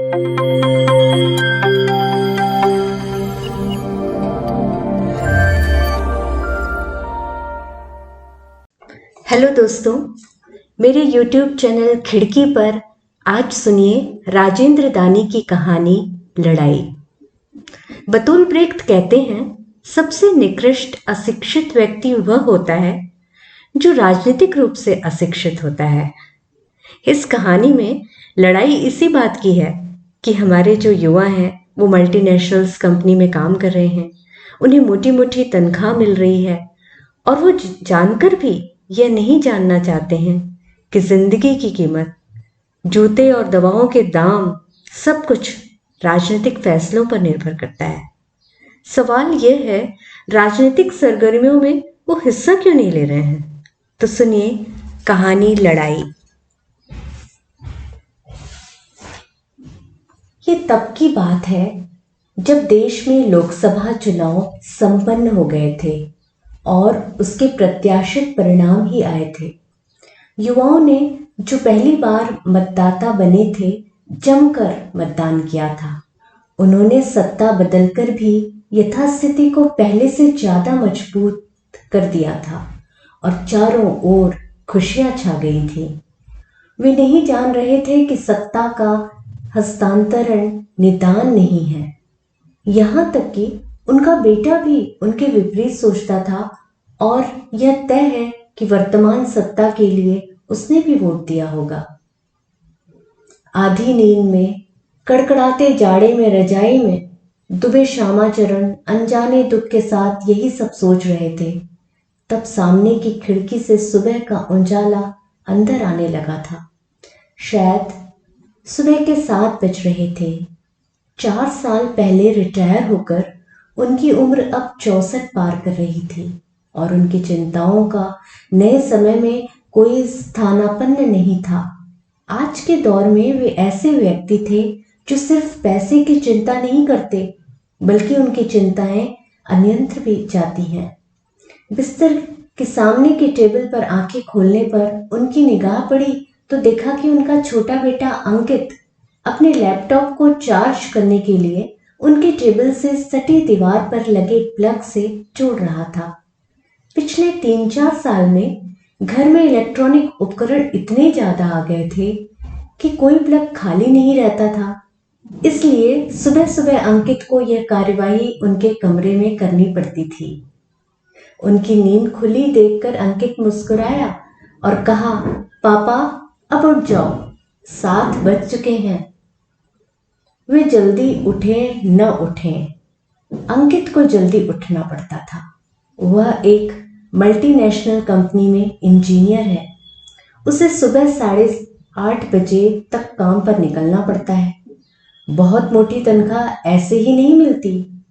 Hello दोस्तों, मेरे YouTube channel खिड़की पर आज सुनिए राजेंद्र दानी की कहानी लड़ाई। बतौल ब्रेख्त कहते हैं, सबसे निकृष्ट अशिक्षित व्यक्ति वह होता है जो राजनीतिक रूप से अशिक्षित होता है। इस कहानी में लड़ाई इसी बात की है कि हमारे जो युवा हैं वो मल्टीनेशनल्स कंपनी में काम कर रहे हैं, उन्हें मोटी मोटी तनख्वाह मिल रही है और वो जानकर भी यह नहीं जानना चाहते हैं कि जिंदगी की कीमत, जूते और दवाओं के दाम, सब कुछ राजनीतिक फैसलों पर निर्भर करता है। सवाल यह है, राजनीतिक सरगर्मियों में वो हिस्सा क्यों नहीं ले रहे हैं? तो सुनिए कहानी लड़ाई। ये तब की बात है जब देश में लोकसभा चुनाव संपन्न हो गए थे और उसके प्रत्याशित परिणाम ही आए थे। युवाओं ने जो पहली बार मतदाता बने थे, जमकर मतदान किया था। उन्होंने सत्ता बदलकर भी यथास्थिति को पहले से ज्यादा मजबूत कर दिया था और चारों ओर खुशियां छा गई थी। वे नहीं जान रहे थे कि सत्ता का हस्तांतरण निदान नहीं है। यहां तक कि उनका बेटा भी उनके विपरीत सोचता था और यह तय है कि वर्तमान सत्ता के लिए उसने भी वोट दिया होगा। आधी नींद में, कड़कड़ाते जाड़े में रजाई में दुबे श्यामाचरण अनजाने दुख के साथ यही सब सोच रहे थे। तब सामने की खिड़की से सुबह का उजाला अंदर आने लगा था। शायद सुबह के 7 बज रहे थे। 4 साल पहले रिटायर होकर उनकी उम्र अब 64 पार कर रही थी और उनकी चिंताओं का नए समय में कोई स्थानापन्न नहीं था। आज के दौर में वे ऐसे व्यक्ति थे जो सिर्फ पैसे की चिंता नहीं करते, बल्कि उनकी चिंताएं अन्यत्र भी जाती हैं। बिस्तर के सामने के टेबल पर आंखें खोलने पर उनकी निगाह पड़ी तो देखा कि उनका छोटा बेटा अंकित अपने लैपटॉप को चार्ज करने के लिए उनके टेबल से सटी दीवार पर लगे प्लग से जोड़ रहा था। पिछले 3-4 साल में घर में इलेक्ट्रॉनिक उपकरण इतने ज्यादा आ गए थे कि कोई प्लग खाली नहीं रहता था। इसलिए सुबह सुबह अंकित को यह कार्यवाही उनके कमरे में करनी पड़ती थी। उनकी नींद खुली देखकर अंकित मुस्कुराया और कहा, पापा अब उठ जाओ, 7 बज चुके हैं। वे जल्दी उठे न उठे, अंकित को जल्दी उठना पड़ता था। वह एक मल्टीनेशनल कंपनी में इंजीनियर है। उसे सुबह 8:30 बजे तक काम पर निकलना पड़ता है। बहुत मोटी तनख्वाह ऐसे ही नहीं मिलती,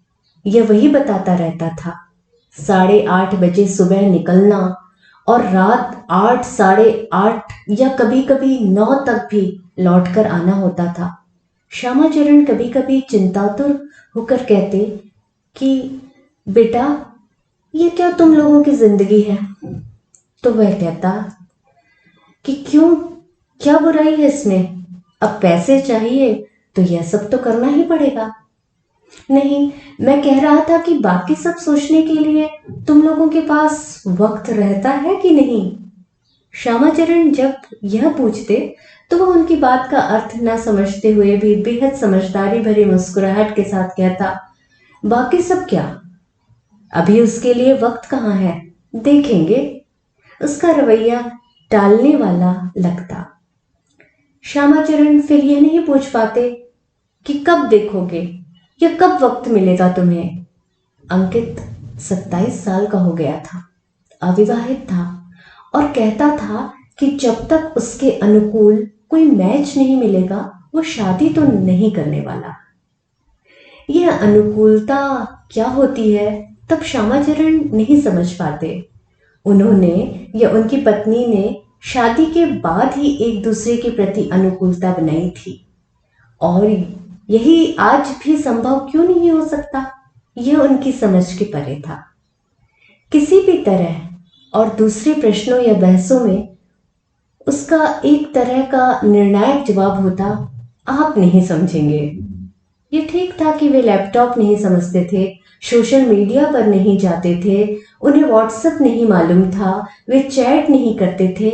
यह वही बताता रहता था। 8:30 बजे सुबह निकलना और रात 8, 8:30 या कभी कभी 9 तक भी लौटकर आना होता था। श्यामाचरण कभी कभी चिंतातुर होकर कहते कि बेटा, ये क्या तुम लोगों की जिंदगी है? तो वह कहता कि क्यों, क्या बुराई है इसमें? अब पैसे चाहिए तो यह सब तो करना ही पड़ेगा। नहीं, मैं कह रहा था कि बाकी सब सोचने के लिए तुम लोगों के पास वक्त रहता है कि नहीं? श्यामाचरण जब यह पूछते तो वह उनकी बात का अर्थ न समझते हुए भी बेहद समझदारी भरी मुस्कुराहट के साथ कहता, बाकी सब क्या, अभी उसके लिए वक्त कहाँ है, देखेंगे। उसका रवैया टालने वाला लगता। श्यामाचरण फिर यह नहीं पूछ पाते कि कब देखोगे या कब वक्त मिलेगा तुम्हें। अंकित 27 साल का हो गया था, अविवाहित था और कहता था कि जब तक उसके अनुकूल कोई मैच नहीं मिलेगा वो शादी तो नहीं करने वाला। यह अनुकूलता क्या होती है तब श्यामाचरण नहीं समझ पाते। उन्होंने या उनकी पत्नी ने शादी के बाद ही एक दूसरे के प्रति अनुकूलता बनाई थी और यही आज भी संभव क्यों नहीं हो सकता, यह उनकी समझ के परे था। किसी भी तरह और दूसरे प्रश्नों या बहसों में उसका एक तरह का निर्णायक जवाब होता, आप नहीं समझेंगे। ये ठीक था कि वे लैपटॉप नहीं समझते थे, सोशल मीडिया पर नहीं जाते थे, उन्हें व्हाट्सएप नहीं मालूम था, वे चैट नहीं करते थे।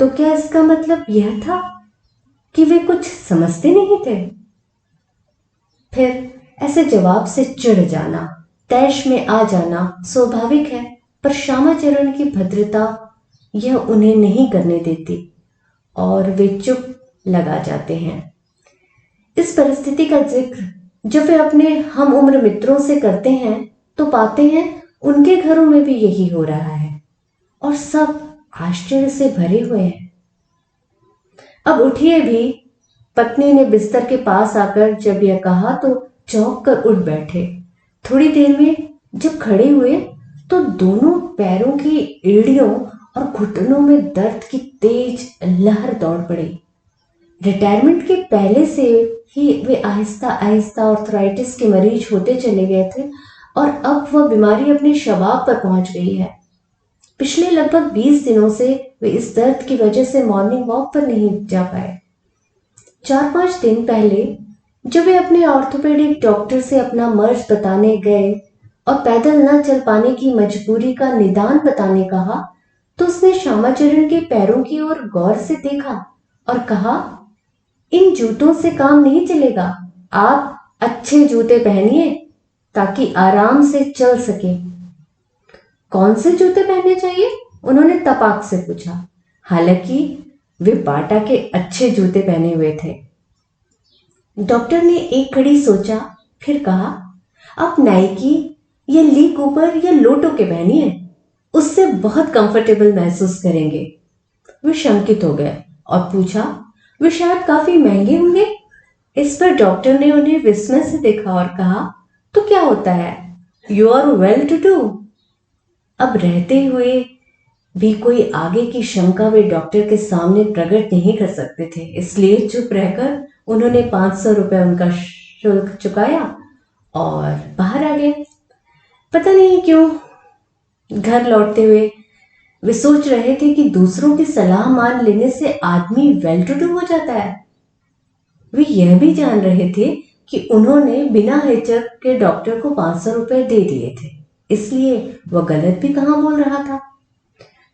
तो क्या इसका मतलब यह था कि वे कुछ समझते नहीं थे? फिर ऐसे जवाब से चिढ़ जाना, तैश में आ जाना स्वाभाविक है, पर श्यामाचरण की भद्रता यह उन्हें नहीं करने देती और वे चुप लगा जाते हैं। इस परिस्थिति का जिक्र जब वे अपने हम उम्र मित्रों से करते हैं तो पाते हैं उनके घरों में भी यही हो रहा है और सब आश्चर्य से भरे हुए हैं। अब उठिए भी, पत्नी ने बिस्तर के पास आकर जब यह कहा तो चौंक कर उठ बैठे। थोड़ी देर में जब खड़े हुए तो दोनों पैरों की एड़ियों और घुटनों में दर्द की तेज लहर दौड़ पड़ी। रिटायरमेंट के पहले से ही वे आहिस्ता आहिस्ता आर्थराइटिस के मरीज होते चले गए थे और अब वह बीमारी अपने शबाब पर पहुंच गई है। पिछले लगभग 20 दिनों से वे इस दर्द की वजह से मॉर्निंग वॉक पर नहीं जा पाए। 4-5 दिन पहले जब वे अपने ऑर्थोपेडिक डॉक्टर से अपना मर्ज बताने गए और पैदल न चल पाने की मजबूरी का निदान बताने कहा तो उसने श्यामाचरण के पैरों की ओर गौर से देखा और कहा, इन जूतों से काम नहीं चलेगा, आप अच्छे जूते पहनिए ताकि आराम से चल सके। कौन से जूते पहनने चाहिए? उन्होंने तपाक से पूछा। हालांकि वे बाटा के अच्छे जूते पहने हुए थे। डॉक्टर ने एक घड़ी सोचा, फिर कहा, आप नाइकी या ली कूपर या लोटो के पहनिए, उससे बहुत कंफर्टेबल महसूस करेंगे। वे शंकित हो गए और पूछा, वे शायद काफी महंगे होंगे। इस पर डॉक्टर ने उन्हें विस्मय से देखा और कहा, तो क्या होता है, you are well to do. अब रहते हुए भी कोई आगे की शंका वे डॉक्टर के सामने प्रकट नहीं कर सकते थे, इसलिए चुप रहकर उन्होंने 500 रुपए उनका शुल्क चुकाया और बाहर आ गए। पता नहीं क्यों घर लौटते हुए वे सोच रहे थे कि दूसरों की सलाह मान लेने से आदमी वेल टू डू हो जाता है। वे यह भी जान रहे थे कि उन्होंने बिना हिचक के डॉक्टर को 500 रुपए दे दिए थे, इसलिए वह गलत भी कहां बोल रहा था।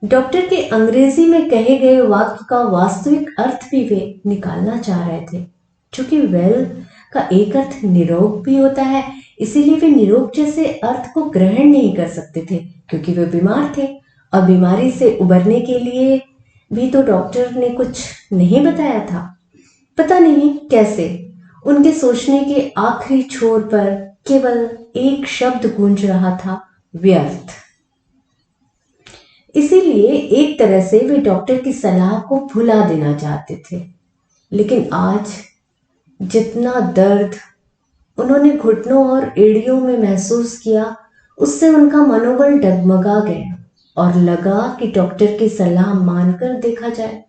डॉक्टर के अंग्रेजी में कहे गए वाक्य का वास्तविक अर्थ भी वे निकालना चाह रहे थे। चूंकि वेल का एक अर्थ निरोग भी होता है, इसीलिए वे निरोग जैसे अर्थ को ग्रहण नहीं कर सकते थे, क्योंकि वे बीमार थे और बीमारी से उबरने के लिए भी तो डॉक्टर ने कुछ नहीं बताया था। पता नहीं कैसे उनके सोचने के आखिरी छोर पर केवल एक शब्द गूंज रहा था, व्यर्थ। इसीलिए एक तरह से वे डॉक्टर की सलाह को भुला देना चाहते थे। लेकिन आज जितना दर्द उन्होंने घुटनों और एड़ियों में महसूस किया, उससे उनका मनोबल डगमगा गया और लगा कि डॉक्टर की सलाह मानकर देखा जाए।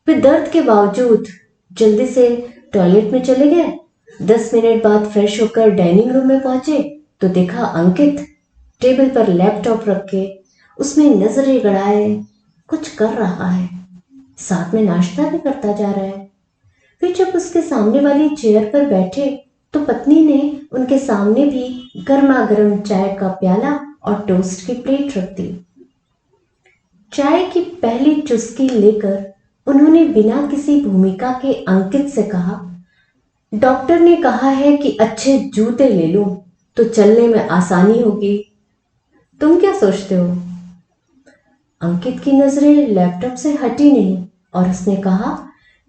वे दर्द के बावजूद जल्दी से टॉयलेट में चले गए। 10 मिनट बाद फ्रेश होकर डाइनिंग रूम में पहुंचे तो देखा अंकित टेबल पर लैपटॉप रख के उसमें नजरें गड़ाए कुछ कर रहा है, साथ में नाश्ता भी करता जा रहा है। फिर जब उसके सामने वाली चेयर पर बैठे तो पत्नी ने उनके सामने भी गर्मा गर्म चाय का प्याला और टोस्ट की प्लेट रख दी। चाय की पहली चुस्की लेकर उन्होंने बिना किसी भूमिका के अंकित से कहा, डॉक्टर ने कहा है कि अच्छे जूते ले लूं तो चलने में आसानी होगी, तुम क्या सोचते हो? अंकित की नजरें लैपटॉप से हटी नहीं और उसने कहा,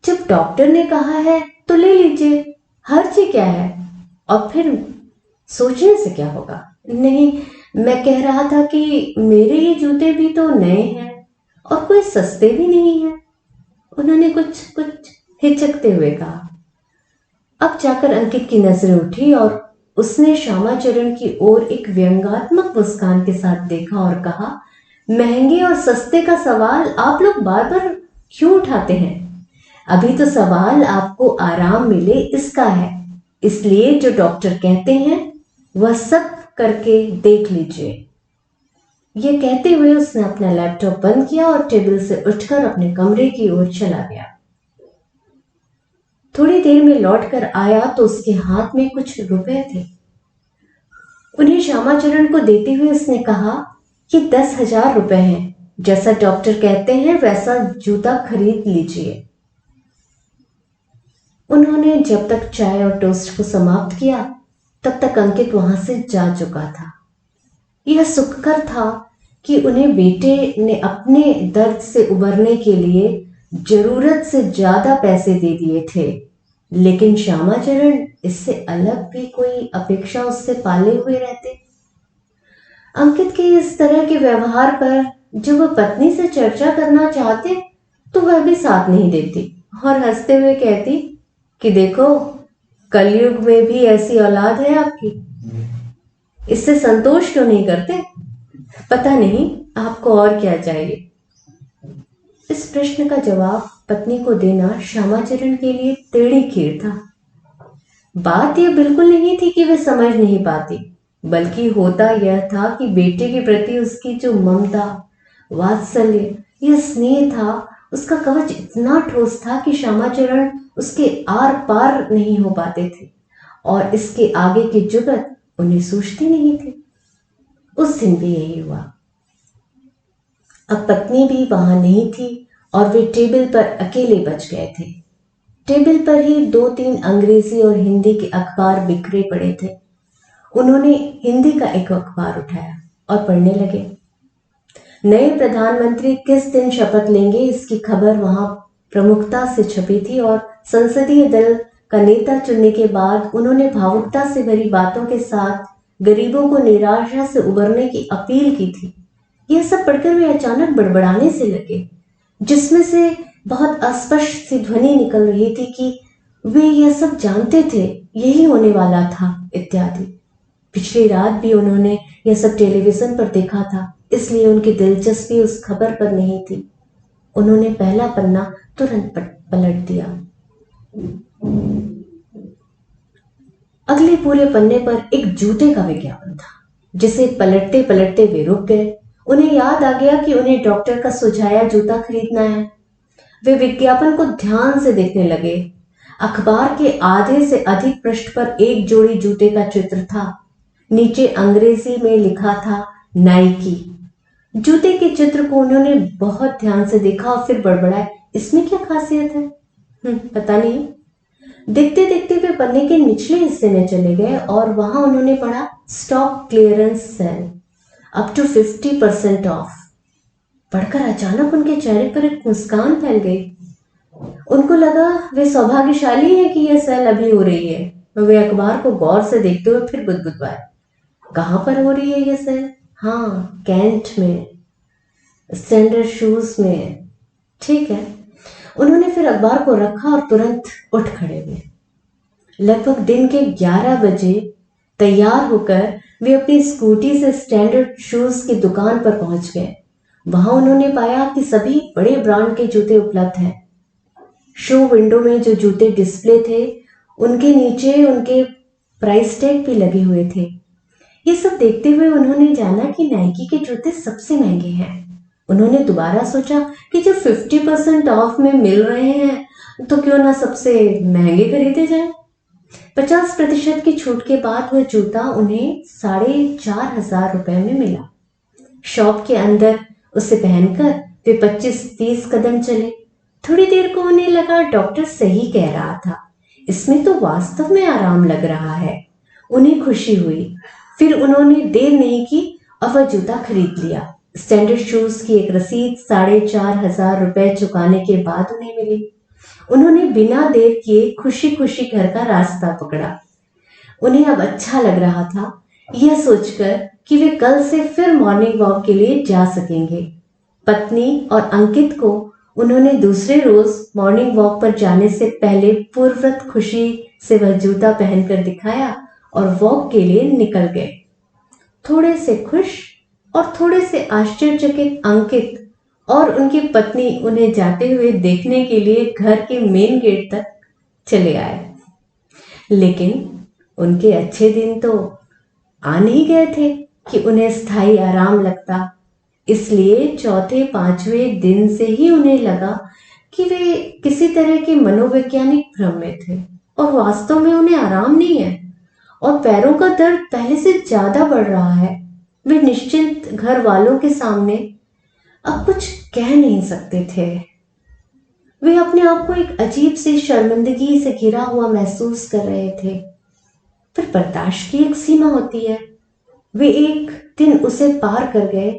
जब डॉक्टर ने कहा है तो ले लीजिए, हर्ज क्या है, और फिर सोचने से क्या होगा। नहीं, मैं कह रहा था कि मेरे ये जूते भी तो नए हैं और कोई सस्ते भी नहीं हैं, उन्होंने कुछ कुछ हिचकते हुए कहा। अब जाकर अंकित की नजरें उठी और उसने श्यामाचरण की ओर एक व्यंग्यात्मक मुस्कान के साथ देखा और कहा, महंगे और सस्ते का सवाल आप लोग बार बार क्यों उठाते हैं? अभी तो सवाल आपको आराम मिले इसका है, इसलिए जो डॉक्टर कहते हैं वह सब करके देख लीजिए। यह कहते हुए उसने अपना लैपटॉप बंद किया और टेबल से उठकर अपने कमरे की ओर चला गया। थोड़ी देर में लौट कर आया तो उसके हाथ में कुछ रुपए थे। उन्हें श्यामाचरण को देते हुए उसने कहा कि 10,000 रुपए हैं, जैसा डॉक्टर कहते हैं वैसा जूता खरीद लीजिए। उन्होंने जब तक चाय और टोस्ट को समाप्त किया तब तक अंकित वहां से जा चुका था। यह सुखकर था कि उन्हें बेटे ने अपने दर्द से उबरने के लिए जरूरत से ज्यादा पैसे दे दिए थे, लेकिन श्यामाचरण इससे अलग भी कोई अपेक्षा उससे पाले हुए रहते। अंकित के इस तरह के व्यवहार पर जब वह पत्नी से चर्चा करना चाहते तो वह भी साथ नहीं देती और हंसते हुए कहती कि देखो, कलयुग में भी ऐसी औलाद है आपकी, इससे संतोष क्यों नहीं करते? पता नहीं आपको और क्या चाहिए। इस प्रश्न का जवाब पत्नी को देना श्यामाचरण के लिए टेढ़ी खीर था। बात यह बिल्कुल नहीं थी कि वे समझ नहीं पाती, बल्कि होता यह था कि बेटे के प्रति उसकी जो ममता, वात्सल्य, यह स्नेह था, उसका कवच इतना ठोस था कि श्यामाचरण उसके आर पार नहीं हो पाते थे और इसके आगे की जुगत उन्हें सूझती नहीं थी। उस दिन भी यही हुआ। अब पत्नी भी वहां नहीं थी और वे टेबल पर अकेले बच गए थे। टेबल पर ही 2-3 अंग्रेजी और हिंदी के अखबार बिखरे पड़े थे। उन्होंने हिंदी का एक अखबार उठाया और पढ़ने लगे। नए प्रधानमंत्री किस दिन शपथ लेंगे इसकी खबर वहां प्रमुखता से छपी थी और संसदीय दल का नेता चुनने के बाद उन्होंने भावुकता से भरी बातों के साथ गरीबों को निराशा से उबरने की अपील की थी। यह सब पढ़कर वे अचानक बड़बड़ाने से लगे, जिसमें से बहुत अस्पष्ट सी ध्वनि निकल रही थी कि वे यह सब जानते थे, यही होने वाला था इत्यादि। पिछली रात भी उन्होंने यह सब टेलीविजन पर देखा था, इसलिए उनकी दिलचस्पी उस खबर पर नहीं थी। उन्होंने पहला पन्ना तुरंत पलट दिया। अगले पूरे पन्ने पर एक जूते का विज्ञापन था, जिसे पलटते पलटते वे रुक गए। उन्हें याद आ गया कि उन्हें डॉक्टर का सुझाया जूता खरीदना है। वे विज्ञापन को ध्यान से देखने लगे। अखबार के आधे से अधिक पृष्ठ पर एक जोड़ी जूते का चित्र था। नीचे अंग्रेजी में लिखा था नाइकी। जूते के चित्र को उन्होंने बहुत ध्यान से देखा और फिर बड़बड़ाए, इसमें क्या खासियत है? पता नहीं। देखते देखते वे पन्ने के निचले हिस्से में चले गए और वहां उन्होंने पढ़ा stock clearance sale, up to 50% off. पढ़कर अचानक उनके चेहरे पर एक मुस्कान फैल गई। उनको लगा वे सौभाग्यशाली हैं कि यह सेल अभी हो रही है। वे अखबार को गौर से देखते हुए फिर बुदबुदाए, कहां पर हो रही है यह सेल? हाँ, कैंट में, स्टैंडर्ड शूज में। ठीक है। उन्होंने फिर अखबार को रखा और तुरंत उठ खड़े हुए। लगभग दिन के 11 बजे तैयार होकर वे अपनी स्कूटी से स्टैंडर्ड शूज की दुकान पर पहुंच गए। वहां उन्होंने पाया कि सभी बड़े ब्रांड के जूते उपलब्ध हैं। शो विंडो में जो जूते डिस्प्ले थे, उनके नीचे उनके प्राइस टैग भी लगे हुए थे। ये सब देखते हुए उन्होंने जाना कि नाइकी के जूते सबसे महंगे हैं। उन्होंने दोबारा सोचा कि जब 50% ऑफ में मिल रहे हैं तो क्यों ना सबसे महंगे खरीदे जाएं। 50% की छूट के बाद वह जूता उन्हें 4,500 रुपए में मिला। शॉप के अंदर उसे पहनकर वे 25-30 कदम चले। थोड़ी देर को उन्हें लगा डॉक्टर सही कह रहा था, इसमें तो वास्तव में आराम लग रहा है। उन्हें खुशी हुई। फिर उन्होंने देर नहीं की और वह जूता खरीद लिया। स्टैंडर्ड शूज की एक रसीद 4,500 रुपए चुकाने के बाद उन्हें मिली। उन्होंने बिना देर किए खुशी खुशी घर का रास्ता पकड़ा। उन्हें अब अच्छा लग रहा था, यह सोचकर कि वे कल से फिर मॉर्निंग वॉक के लिए जा सकेंगे। पत्नी और अंकित को उन्होंने दूसरे रोज मॉर्निंग वॉक पर जाने से पहले पूर्ववत खुशी से वह जूता पहनकर दिखाया और वॉक के लिए निकल गए। थोड़े से खुश और थोड़े से आश्चर्यचकित अंकित और उनकी पत्नी उन्हें जाते हुए देखने के लिए घर के मेन गेट तक चले आए। लेकिन उनके अच्छे दिन तो आ नहीं गए थे कि उन्हें स्थायी आराम लगता। इसलिए चौथे 5वें दिन से ही उन्हें लगा कि वे किसी तरह के मनोवैज्ञानिक भ्रम में थे और वास्तव में उन्हें आराम नहीं है और पैरों का दर्द पहले से ज्यादा बढ़ रहा है। वे निश्चिंत घर वालों के सामने अब कुछ कह नहीं सकते थे। वे अपने आप को एक अजीब सी शर्मिंदगी से घिरा हुआ महसूस कर रहे थे। पर बर्दाश्त की एक सीमा होती है। वे एक दिन उसे पार कर गए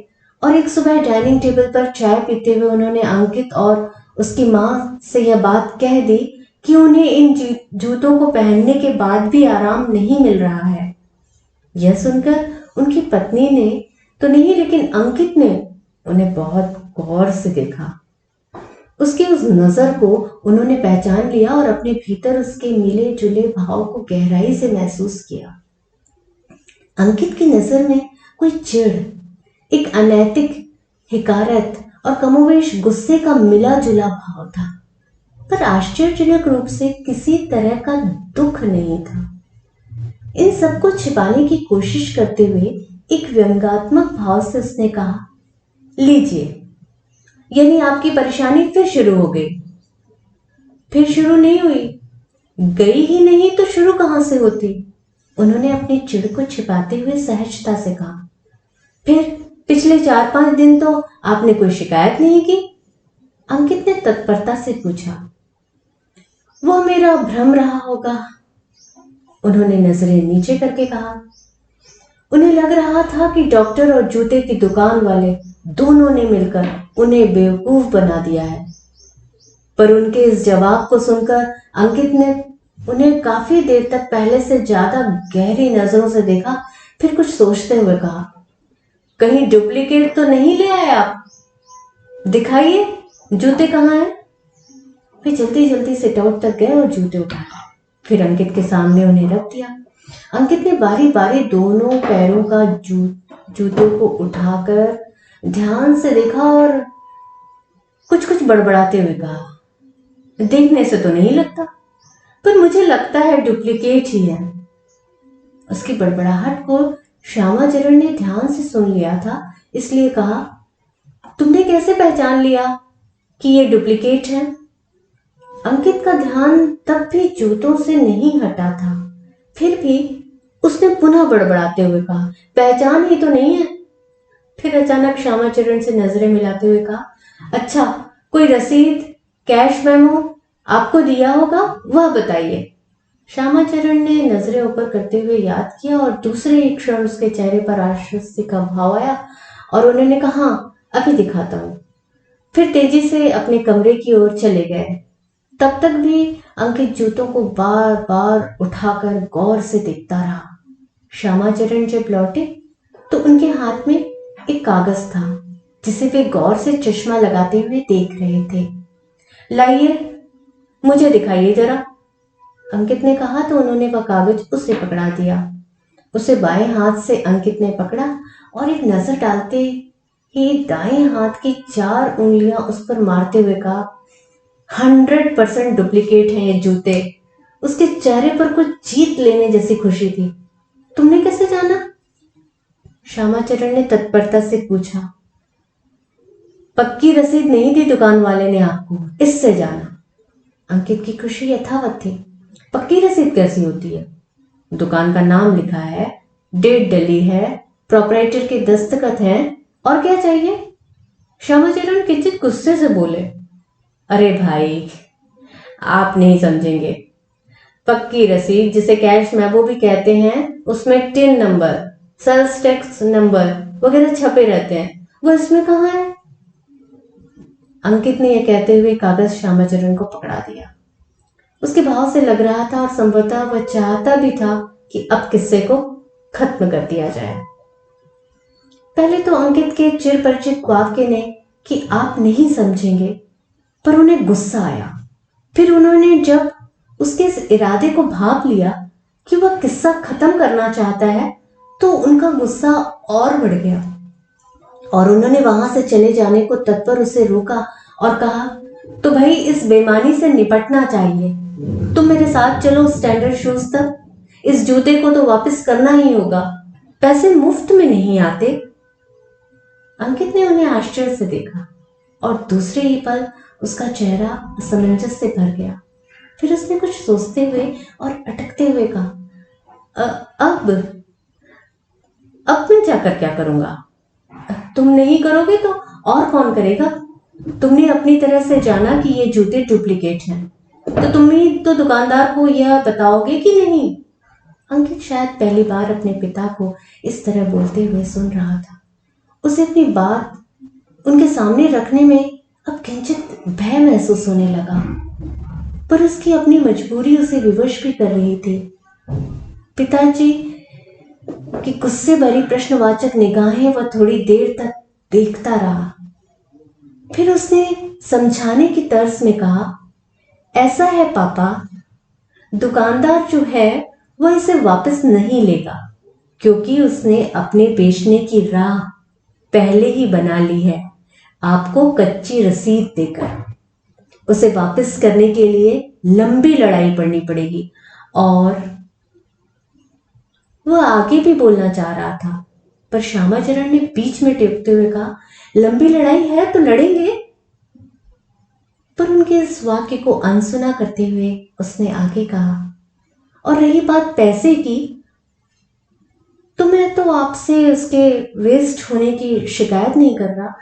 और एक सुबह डाइनिंग टेबल पर चाय पीते हुए उन्होंने अंकित और उसकी माँ से यह बात कह दी कि उन्हें इन जूतों को पहनने के बाद भी आराम नहीं मिल रहा है। यह सुनकर उनकी पत्नी ने तो नहीं, लेकिन अंकित ने उन्हें बहुत गौर से देखा। उसकी उस नजर को उन्होंने पहचान लिया और अपने भीतर उसके मिले जुले भाव को गहराई से महसूस किया। अंकित की नजर में कोई चिढ़, एक अनैतिक हिकारत और कमोवेश गुस्से का मिला जुला भाव था, पर आश्चर्यजनक रूप से किसी तरह का दुख नहीं था। इन सबको छिपाने की कोशिश करते हुए एक व्यंग्यात्मक भाव से उसने कहा, लीजिए, यानी आपकी परेशानी फिर शुरू हो गई। फिर शुरू नहीं हुई, गई ही नहीं तो शुरू कहां से होती? उन्होंने अपनी चिढ़ को छिपाते हुए सहजता से कहा। फिर पिछले 4-5 दिन तो आपने कोई शिकायत नहीं की? अंकित ने तत्परता से पूछा। वो मेरा भ्रम रहा होगा, उन्होंने नजरें नीचे करके कहा। उन्हें लग रहा था कि डॉक्टर और जूते की दुकान वाले दोनों ने मिलकर उन्हें बेवकूफ बना दिया है। पर उनके इस जवाब को सुनकर अंकित ने उन्हें काफी देर तक पहले से ज्यादा गहरी नजरों से देखा। फिर कुछ सोचते हुए कहा, कहीं डुप्लीकेट तो नहीं ले आए आप? दिखाइए, जूते कहाँ हैं? वे जल्दी जल्दी सिट आउट तक गए और जूते उठाए, फिर अंकित के सामने उन्हें रख दिया। अंकित ने बारी बारी दोनों पैरों का जूतों को उठाकर ध्यान से देखा और कुछ कुछ बड़बड़ाते हुए कहा, देखने से तो नहीं लगता, पर मुझे लगता है डुप्लीकेट ही है। उसकी बड़बड़ाहट को श्यामाचरण ने ध्यान से सुन लिया था, इसलिए कहा, तुमने कैसे पहचान लिया कि ये डुप्लीकेट है? अंकित का ध्यान तब भी जूतों से नहीं हटा था, फिर भी उसने पुनः बड़बड़ाते हुए कहा, पहचान ही तो नहीं है। फिर अचानक श्यामाचरण से नजरें मिलाते हुए कहा, अच्छा, कोई रसीद, कैश मेमो आपको दिया होगा, वह बताइए। श्यामाचरण ने नजरें ऊपर करते हुए याद किया और दूसरे एक क्षण उसके चेहरे पर आश्चर्य का भाव आया और उन्होंने कहा, अभी दिखाता हूं। फिर तेजी से अपने कमरे की ओर चले गए। तब तक भी अंकित जूतों को बार बार उठाकर गौर से देखता रहा। श्यामाचरण जब लौटे तो उनके हाथ में एक कागज था जिसे वे गौर से चश्मा लगाते हुए देख रहे थे। लाइए, मुझे दिखाइए जरा, अंकित ने कहा तो उन्होंने वह कागज उसे पकड़ा दिया। उसे बाएं हाथ से अंकित ने पकड़ा और एक नजर डालते ही दाएं हाथ की 4 उंगलियां उस पर मारते हुए कहा, 100% डुप्लीकेट हैं ये जूते। उसके चेहरे पर कुछ जीत लेने जैसी खुशी थी। तुमने कैसे जाना? श्यामाचरण ने तत्परता से पूछा। पक्की रसीद नहीं दी दुकान वाले ने आपको, इससे जाना। अंकित की खुशी यथावत थी। पक्की रसीद कैसी होती है? दुकान का नाम लिखा है, डेट डली है, प्रोपराइटर के दस्तखत हैं, और क्या चाहिए? श्यामाचरण किंचित गुस्से से बोले, अरे भाई, आप नहीं समझेंगे। पक्की रसीद, जिसे कैश मेमो भी कहते हैं, उसमें TIN number, sales tax number वगैरह छपे रहते हैं, वो इसमें कहाँ है? अंकित ने यह कहते हुए कागज श्यामाचरण को पकड़ा दिया। उसके भाव से लग रहा था और संभवतः वह चाहता भी था कि अब किस्से को खत्म कर दिया जाए। पहले तो अंकित के चिर परिचित वाक्य ने कि आप नहीं समझेंगे पर उन्हें गुस्सा आया। फिर उन्होंने जब उसके इस इरादे को भांप लिया कि वह किस्सा खत्म करना चाहता है तो उनका गुस्सा और बढ़ गया और उन्होंने वहां से चले जाने को तत्पर उसे रोका और कहा, तो भाई इस बेईमानी से निपटना चाहिए। तुम मेरे साथ चलो स्टैंडर्ड शूज तक। इस जूते को तो वापस करना ही होगा, पैसे मुफ्त में नहीं आते। अंकित ने उन्हें आश्चर्य से देखा और दूसरे ही पल उसका चेहरा असमंजस से भर गया। फिर उसने कुछ सोचते हुए और अटकते हुए कहा, अब मैं जाकर क्या करूंगा? तुम नहीं करोगे तो और कौन करेगा? तुमने अपनी तरह से जाना कि ये जूते डुप्लीकेट हैं, तो तुम ही तो दुकानदार को यह बताओगे कि नहीं? अंकित शायद पहली बार अपने पिता को इस तरह बोलते हुए सुन रहा था। उसे अपनी बात उनके सामने रखने में अब किंचित भय महसूस होने लगा, पर उसकी अपनी मजबूरी उसे विवश भी कर रही थी। पिताजी की गुस्से भरी प्रश्नवाचक निगाहें वह थोड़ी देर तक देखता रहा। फिर उसने समझाने की तर्ज में कहा, ऐसा है पापा, दुकानदार जो है वह इसे वापस नहीं लेगा, क्योंकि उसने अपने बेचने की राह पहले ही बना ली है, आपको कच्ची रसीद देकर। उसे वापस करने के लिए लंबी लड़ाई पड़नी पड़ेगी। और वह आगे भी बोलना चाह रहा था, पर श्यामाचरण ने बीच में टेकते हुए कहा, लंबी लड़ाई है तो लड़ेंगे। पर उनके इस वाक्य को अनसुना करते हुए उसने आगे कहा, और रही बात पैसे की, तो मैं तो आपसे उसके वेस्ट होने की शिकायत नहीं कर रहा।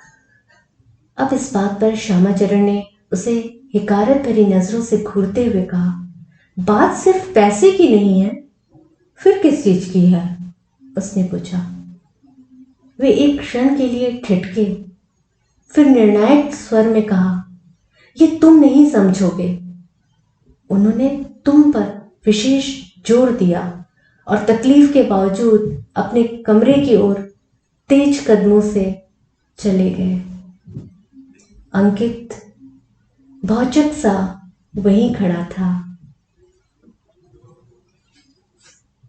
अब इस बात पर श्यामाचरण ने उसे हिकारत भरी नजरों से घूरते हुए कहा, बात सिर्फ पैसे की नहीं है, फिर किस चीज की है? उसने पूछा। वे एक क्षण के लिए ठिठके, फिर निर्णायक स्वर में कहा, ये तुम नहीं समझोगे। उन्होंने तुम पर विशेष जोर दिया और तकलीफ के बावजूद अपने कमरे की ओर तेज कदमों से चले गए। अंकित भौचक सा वहीं खड़ा था।